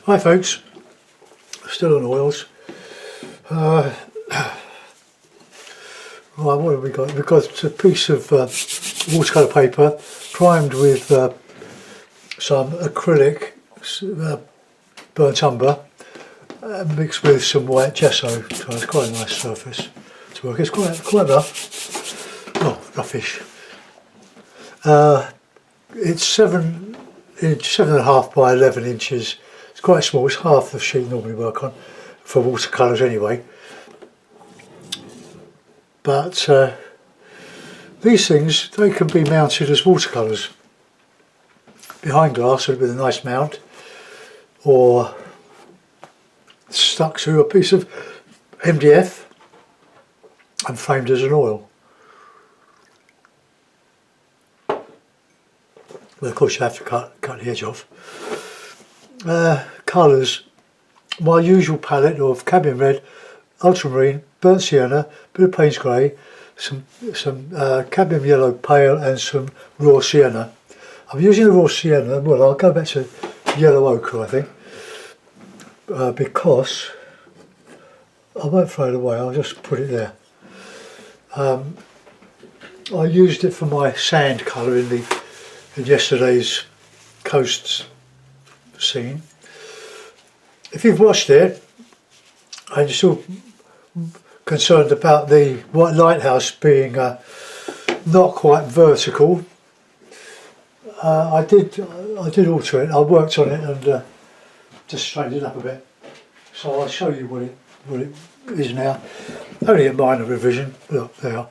Hi folks, still on oils. Right, what have we got? We've got a piece of watercolour paper primed with some acrylic burnt umber mixed with some white gesso, so it's quite a nice surface to work. It's quite rough, well, roughish. It's 7.5 by 11 inches. It's quite small. It's half the sheet I normally work on for watercolours anyway. But these things, they can be mounted as watercolours behind glass with a nice mount, or stuck to a piece of MDF and framed as an oil. Well, of course you have to cut the edge off. Colours, my usual palette of cadmium red, ultramarine, burnt sienna, bit of Payne's grey, some cadmium yellow pale and some raw sienna. I'm using the raw sienna, well I'll go back to yellow ochre I think, because I won't throw it away, I'll just put it there. I used it for my sand colour in yesterday's coast scene. If you've watched it and you're still concerned about the white lighthouse being not quite vertical, I did alter it. I worked on it and just straightened it up a bit. So I'll show you what it is now. Only a minor revision. Look there.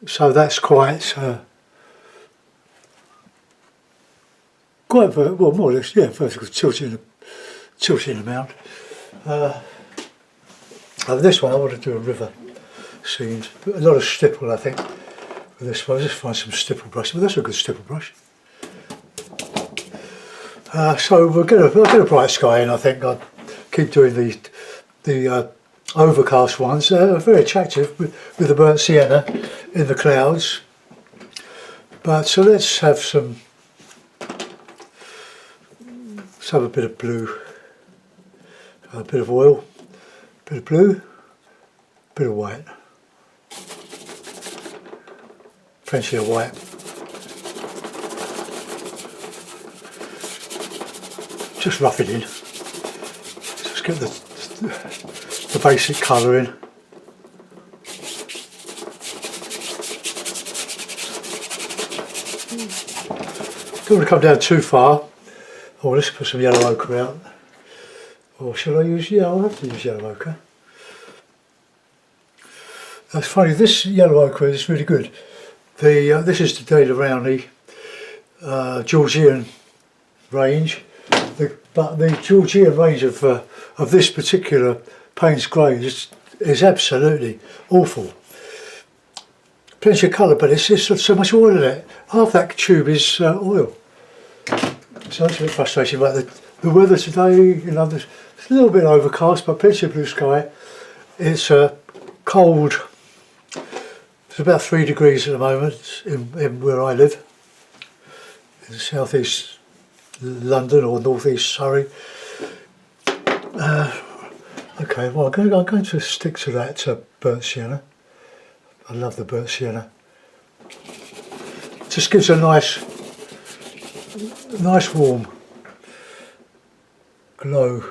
So that's quite well, more or less, yeah, vertical, tilting the mount. This one I want to do a river scene, a lot of stipple I think with this one. I'll just find some stipple brush, but that's a good stipple brush. So we'll get a bright sky in. I think I'll keep doing the overcast ones. They're very attractive with the burnt sienna in the clouds. But so let's have a bit of blue, a bit of oil, a bit of blue, a bit of white, plenty of white. Just rough it in, just get the basic colour in. Don't want to come down too far. Oh, let's put some yellow ochre out. Or shall I use, yeah, I'll have to use yellow ochre. That's funny, this yellow ochre is really good. This is the Dale Rowney Georgian range. But the Georgian range of this particular Payne's grey is absolutely awful. Plenty of colour, but it's just so much oil in it. Half that tube is oil. So that's a bit frustrating, but the weather today, you know, there's a little bit overcast, but plenty of blue sky. It's cold. It's about 3 degrees at the moment in where I live, in southeast London or northeast Surrey. Okay, well I'm going to stick to that burnt sienna. I love the burnt sienna. Just gives a nice warm glow.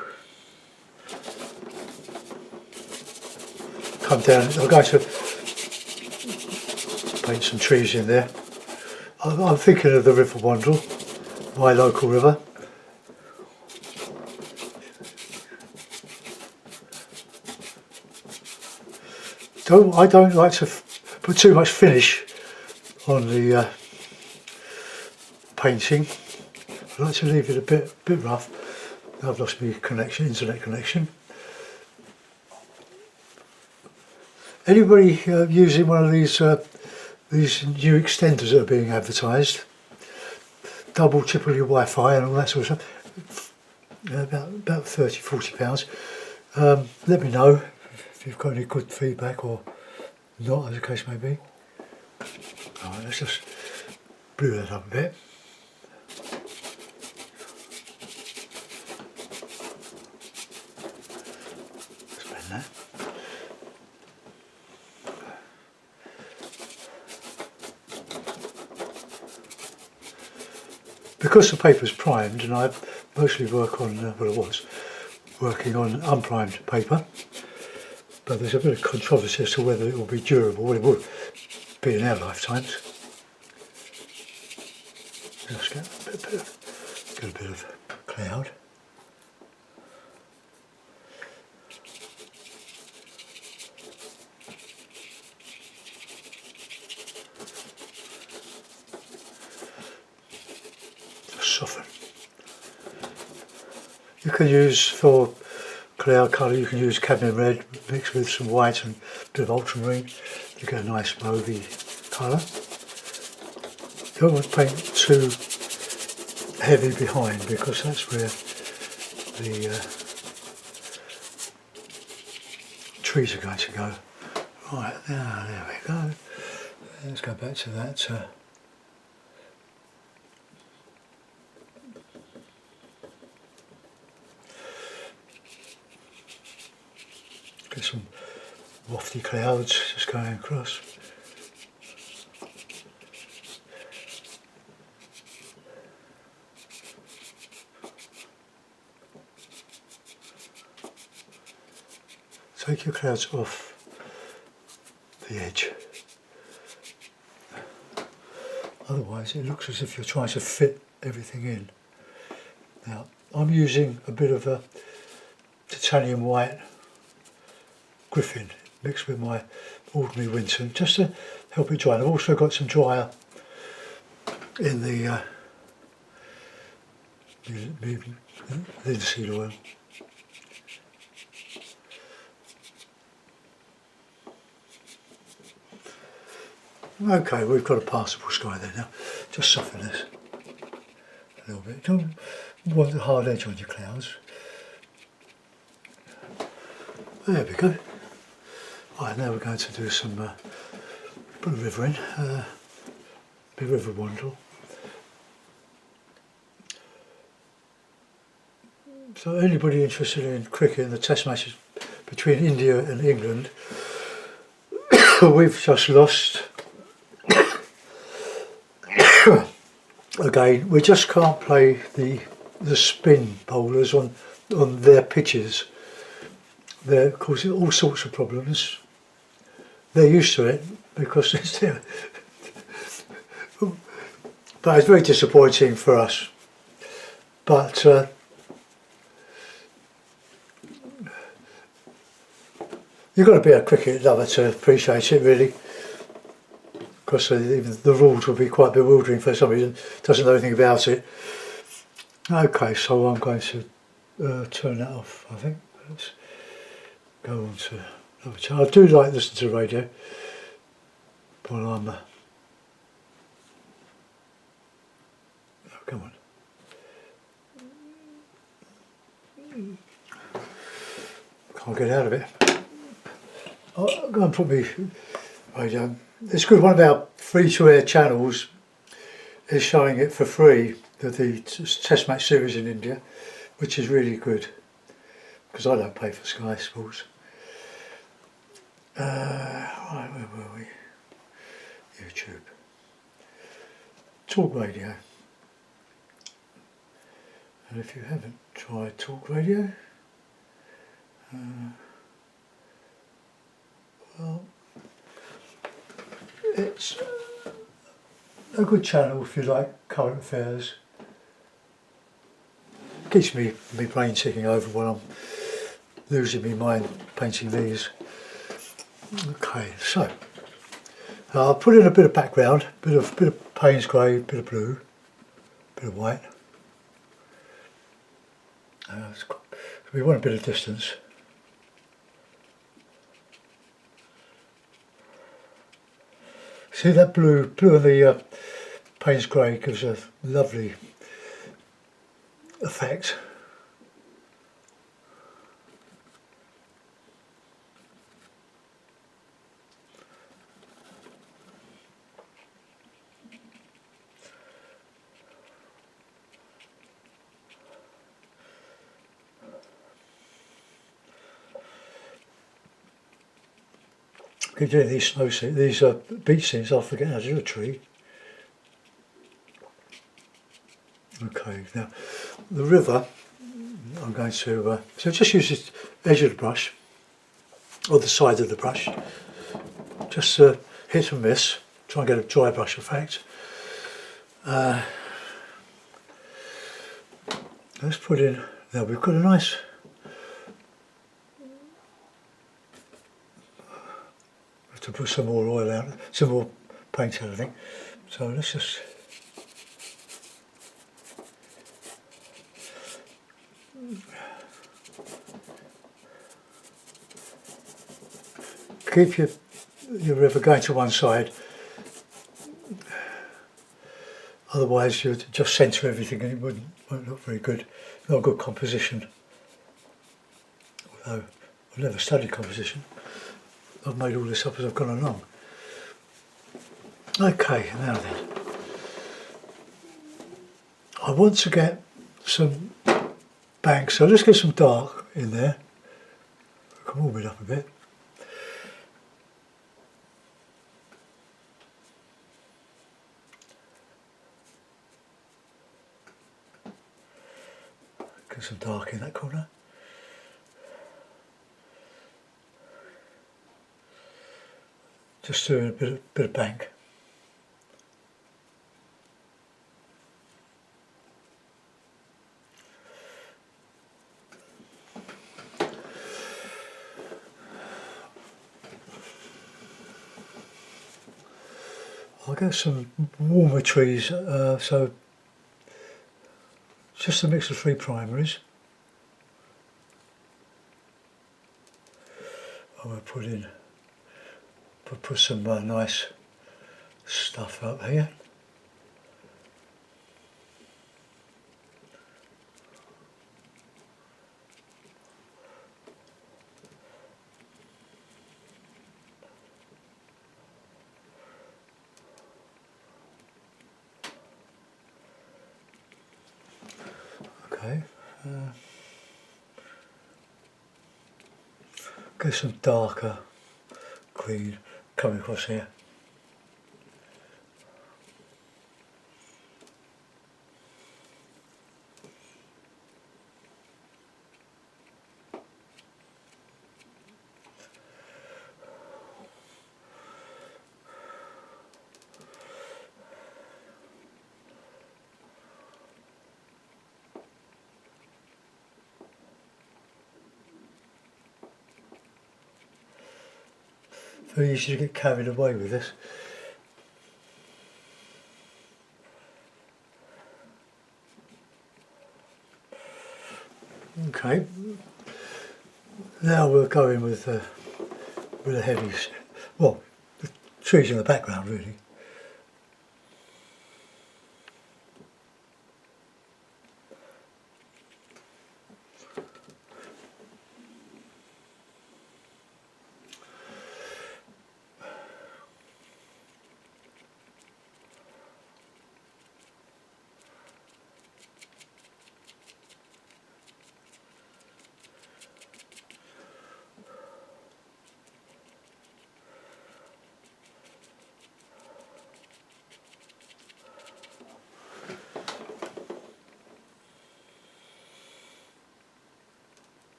Come down, I'm going to paint some trees in there. I'm thinking of the River Wandle, my local river. I don't like to put too much finish on the painting. I like to leave it a bit rough. I've lost my internet connection. Anybody using one of these new extenders that are being advertised? Double, triple your Wi-Fi and all that sort of stuff. About £30–40. Let me know if you've got any good feedback or not, as the case may be. Alright, let's just blue that up a bit. that. Because the paper's primed, and I mostly work on, well, I was working on unprimed paper, but there's a bit of controversy as to whether it will be durable. Well, it would be in our lifetimes. Just get a bit of cloud. Soften. You can use, for cloud colour, you can use cadmium red mixed with some white and a bit of ultramarine to get a nice mauvey colour. You don't want to paint too heavy behind, because that's where the trees are going to go. Right, there we go. Let's go back to that. Get some wafty clouds just going across. Take your clouds off the edge. Otherwise it looks as if you're trying to fit everything in. Now I'm using a bit of a titanium white Griffin mixed with my ordinary Winton just to help it dry. And I've also got some dryer in the linseed oil. Okay, we've got a passable sky there now. Just soften this a little bit. Don't want the hard edge on your clouds. There we go. Right, now we're going to do some, put a river in, the River Wandle. So anybody interested in cricket and the test matches between India and England, we've just lost. Again, we just can't play the spin bowlers on their pitches. They're causing all sorts of problems. They're used to it because it's there. But it's very disappointing for us. But you've got to be a cricket lover to appreciate it, really. Because the rules will be quite bewildering for somebody who doesn't know anything about it. Okay, so I'm going to turn that off, I think. Let's go on to another channel. I do like listening to radio while I'm... oh, come on. Can't get out of it. I'll go and put me radio. It's good, one of our free-to-air channels is showing it for free, the Test Match series in India, which is really good, because I don't pay for Sky Sports. Right, where were we? YouTube. Talk radio. And if you haven't tried Talk Radio, well, it's a good channel if you like current affairs. Keeps me brain ticking over when I'm losing my mind painting these. Okay, so I'll put in a bit of background, bit of Payne's grey, bit of blue, bit of white. We want a bit of distance. See that blue in the Payne's grey gives a lovely effect. Keep doing these these beach scenes, I forget how to do a tree. Okay, now the river, I'm going to, so just use the edge of the brush, or the side of the brush, just hit and miss, try and get a dry brush effect. Let's put in, now we've got a nice, have to put some more oil out, some more paint out I think. So let's just, keep your river going to one side, otherwise you'd just centre everything and it won't look very good. Not a good composition, although I've never studied composition. I've made all this up as I've gone along. Okay, now then. I want to get some banks, so let's get some dark in there. Come warm it up a bit. Get some dark in that corner. Just doing a bit of bank. I'll get some warmer trees, so just a mix of 3 primaries. I'm going to put some nice stuff up here. Okay. Get some darker green coming across here. Very easy to get carried away with this. Okay, now we'll go in with a heavy, well, the trees in the background really.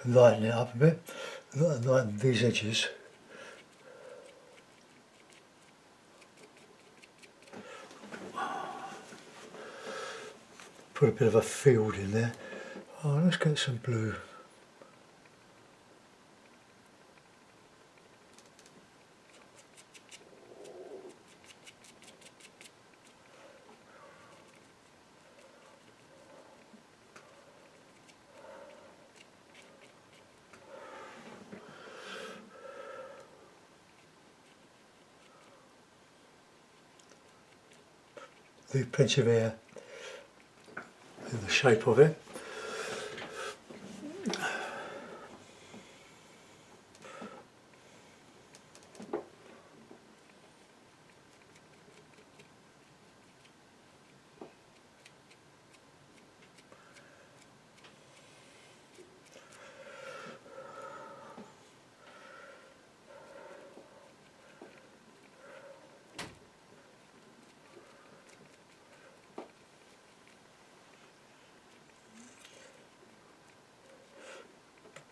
Lighten it up a bit, lighten these edges. Put a bit of a field in there. Oh, let's get some blue. Leave plenty of air in the shape of it.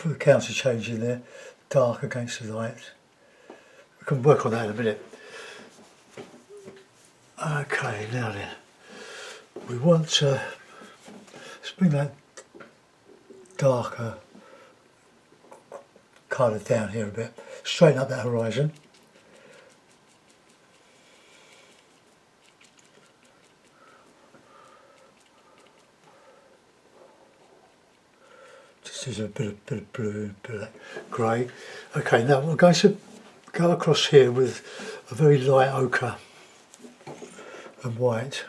put the counter change in there, dark against the light. We can work on that in a minute. Okay, now then, we want to bring that darker colour down here a bit, straighten up that horizon. Just use a bit of blue, a bit of that grey. Okay, now we're going to go across here with a very light ochre and white.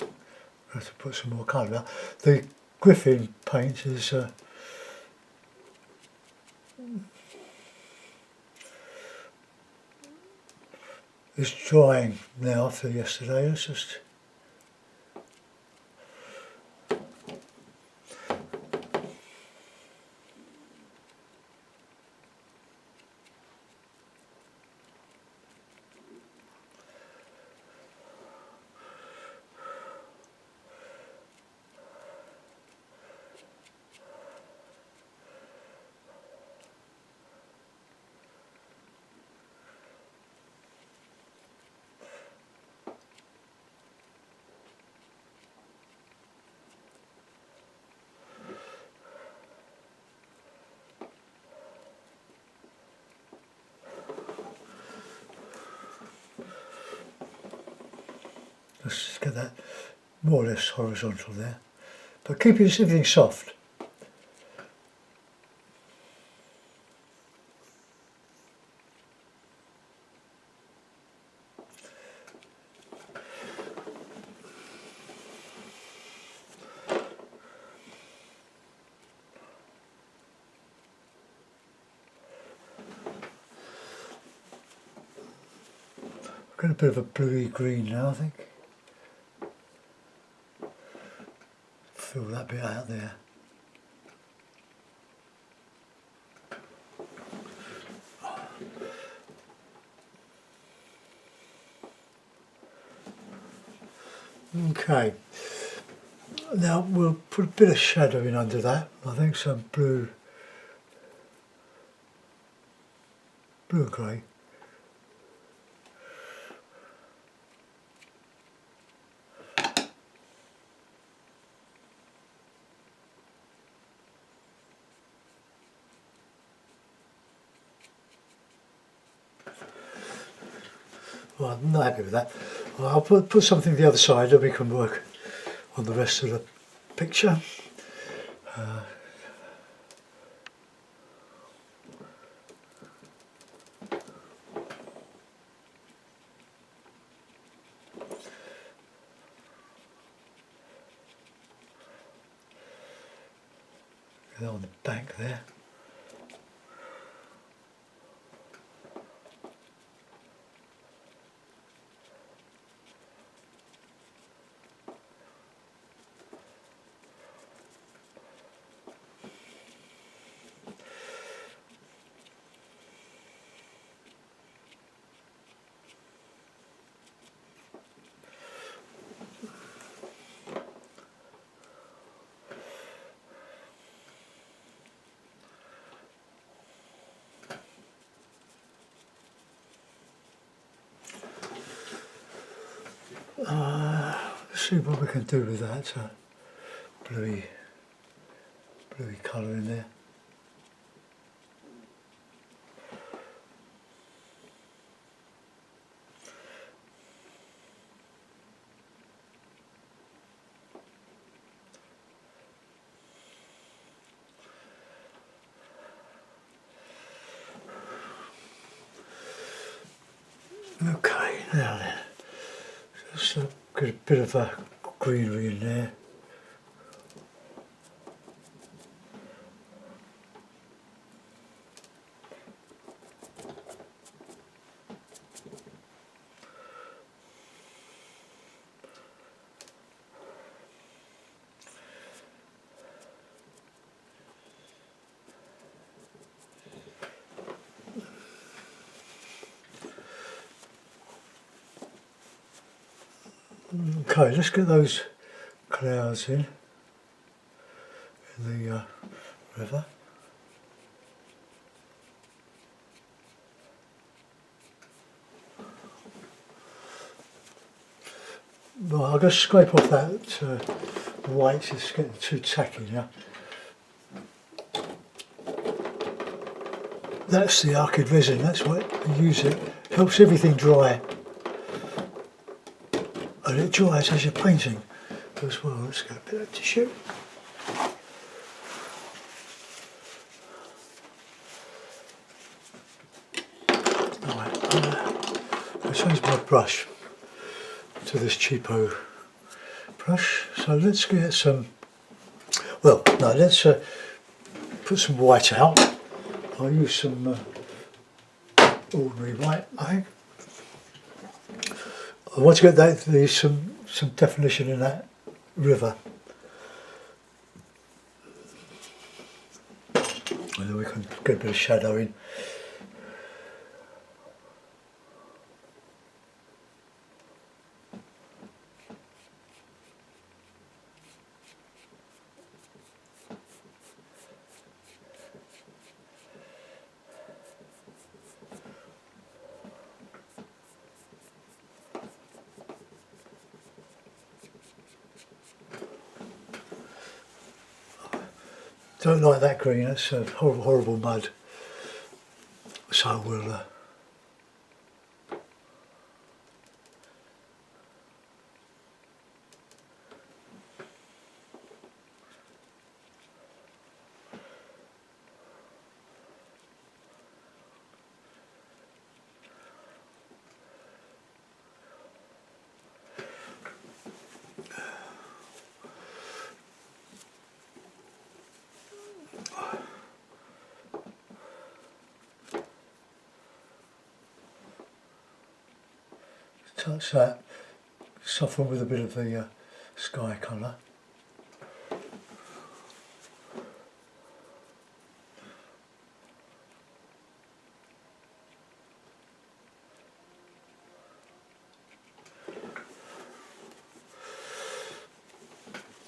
I have to put some more colour out. The Griffin paint is drying now after yesterday. It's just let's just get that more or less horizontal there, but keeping everything soft. Got a bit of a bluey green now, I think. Fill that bit out there. Okay, now we'll put a bit of shadow in under that. I think some blue and grey. Well, I'm not happy with that. Well, I'll put something the other side and we can work on the rest of the picture. Get that on the back there. Let's see what we can do with that bluey colour in there. Okay, now then, just get a bit of a greenery in there. Okay, let's get those clouds in the river. Right, I'll just scrape off that white, it's getting too tacky now. That's the arched resin, that's what you use it. Helps everything dry. And it dries as you're painting as well. Let's get a bit of tissue. Right, I'll change my brush to this cheapo brush. So let's get some, well, no, let's put some white out. I'll use some ordinary white, I think. I want to get some definition in that river. And then we can get a bit of shadow in. Don't like that green, that's a horrible mud. So we'll touch that, soften with a bit of the sky colour.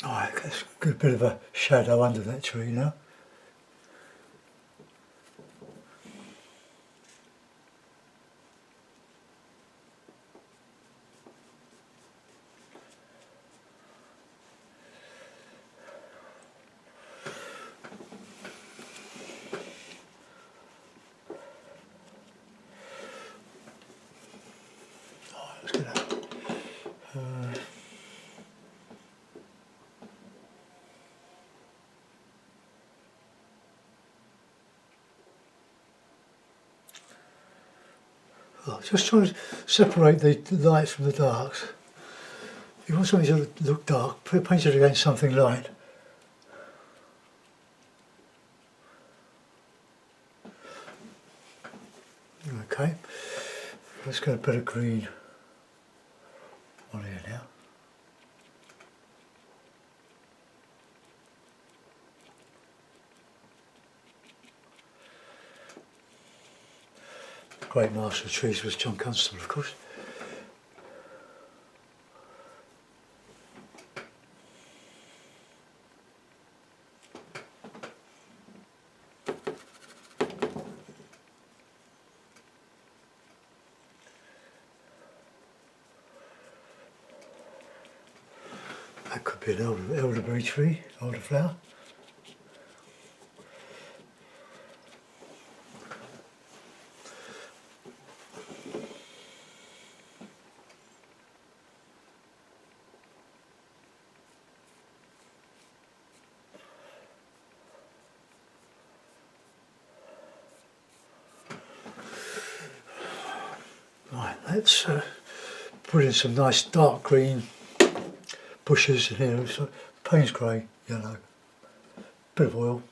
Alright, let's get a bit of a shadow under that tree now. Just trying to separate the lights from the darks. If you want something to look dark, paint it against something light. Okay, let's get a bit of green on here now. Great master of trees was John Constable, of course. That could be an elderberry tree, elderflower. Right, let's put in some nice dark green bushes in here, so Payne's grey, yellow, bit of oil.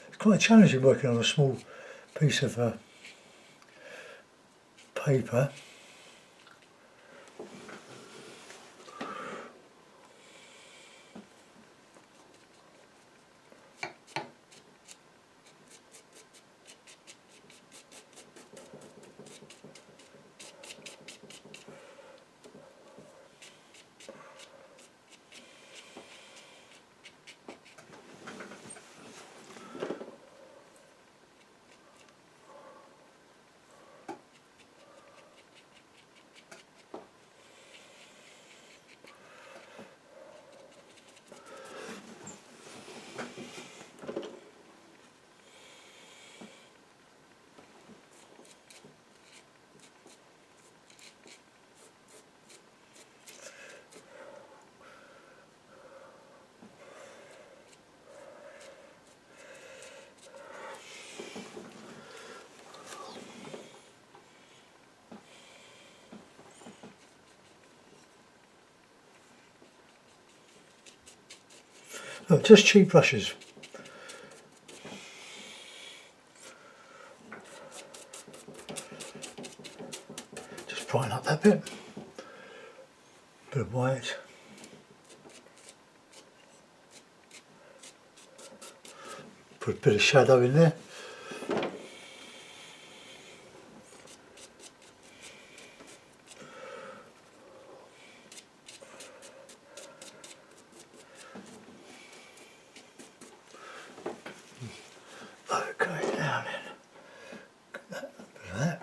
It's quite challenging working on a small piece of paper. Look, just cheap brushes. Just brighten up that bit. Bit of white. Put a bit of shadow in there. Okay, now then. Get that, a bit of that.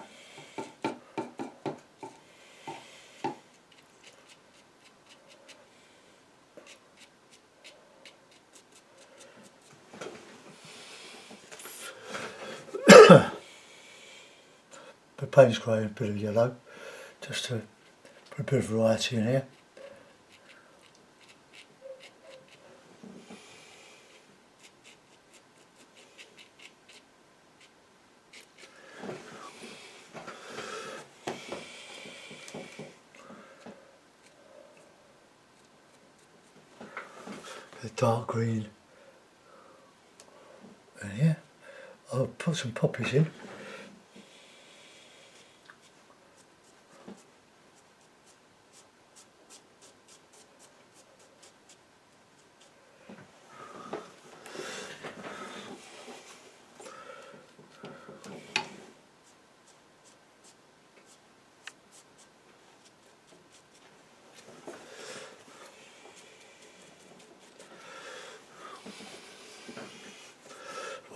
The Payne's grey, a bit of yellow, just to put a bit of variety in here. The dark green in here. I'll put some poppies in.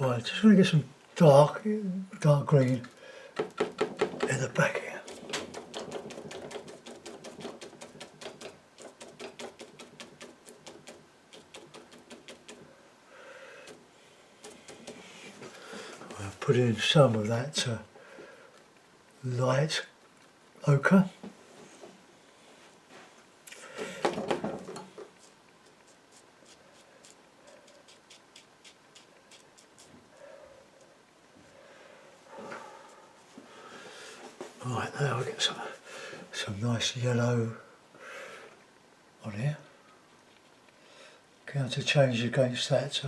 Right, just want to get some dark green in the back here. I'll put in some of that light ochre. Right, now I'll get some nice yellow on here. Going to change against that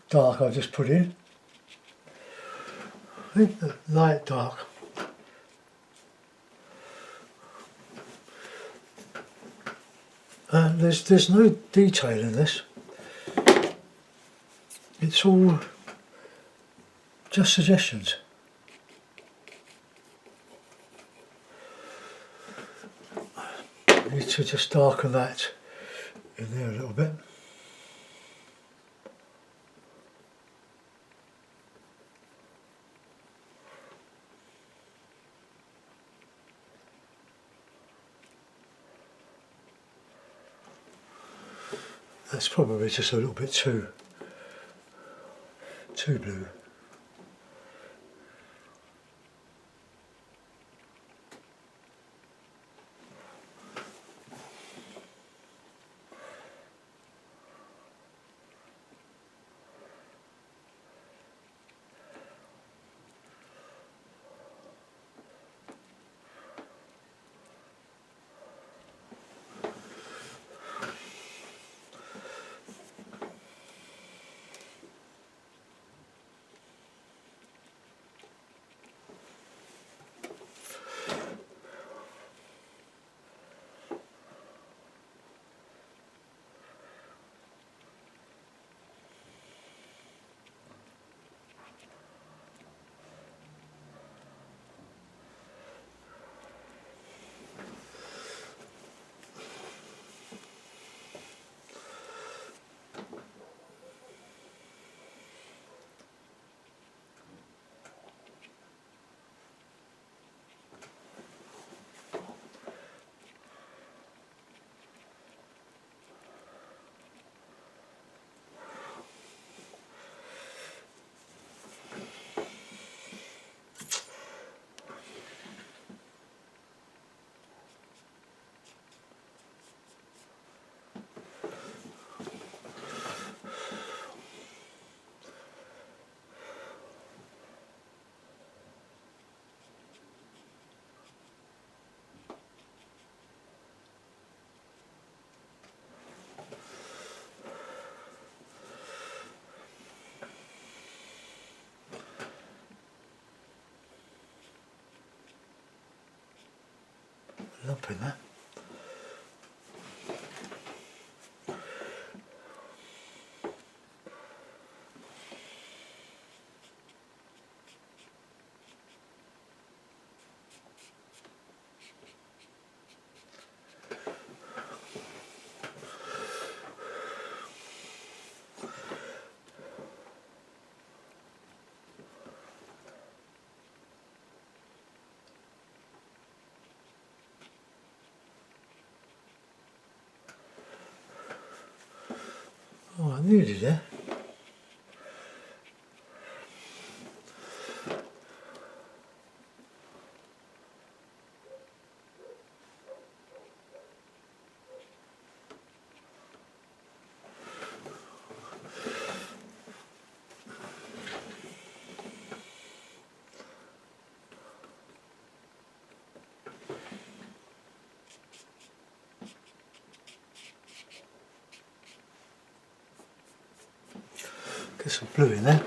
dark I've just put in. I think the light dark. There's no detail in this. It's all just suggestions. I need to just darken that in there a little bit. That's probably just a little bit too blue. up in there. Oh, I'm nearly there. Get some blue in there.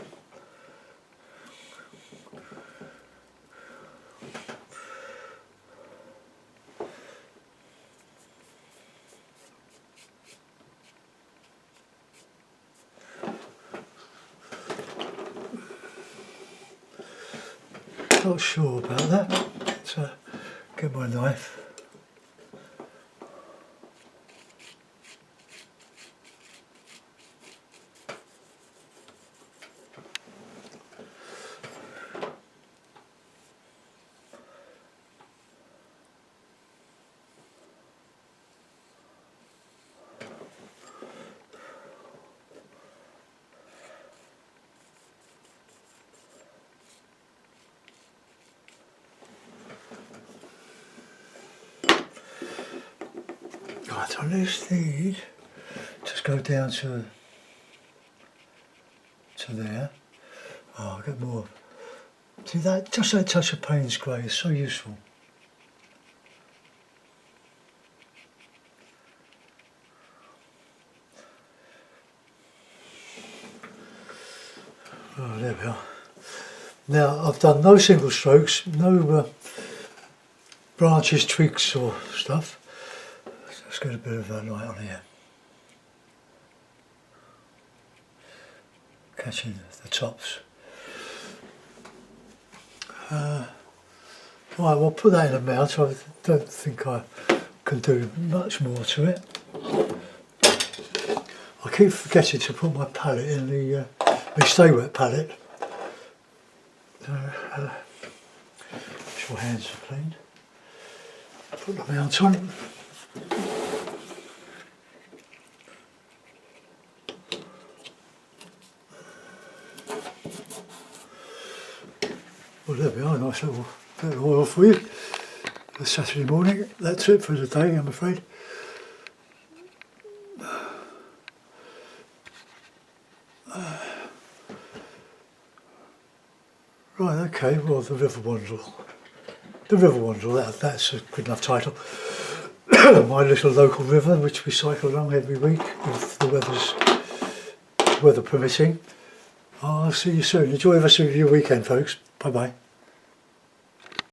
Not sure about that. Let's get my knife. Right, on this lead, just go down to there. Oh, I'll get more. See that, just that touch of Payne's grey is so useful. Oh, there we are. Now, I've done no single strokes, no branches, twigs or stuff. Let's get a bit of light on here. Catching the tops. Right, we'll put that in a mount. I don't think I can do much more to it. I keep forgetting to put my palette in the my stay wet palette. Make sure hands are clean. Put the mount on. Well, there we are, a nice little bit of oil for you this Saturday morning. That's it for the day, I'm afraid. Right, okay, well, the River Wandle. The River Wandle, that's a good enough title. My little local river, which we cycle along every week if the weather permitting. I'll see you soon. Enjoy the rest of your weekend, folks. Bye-bye.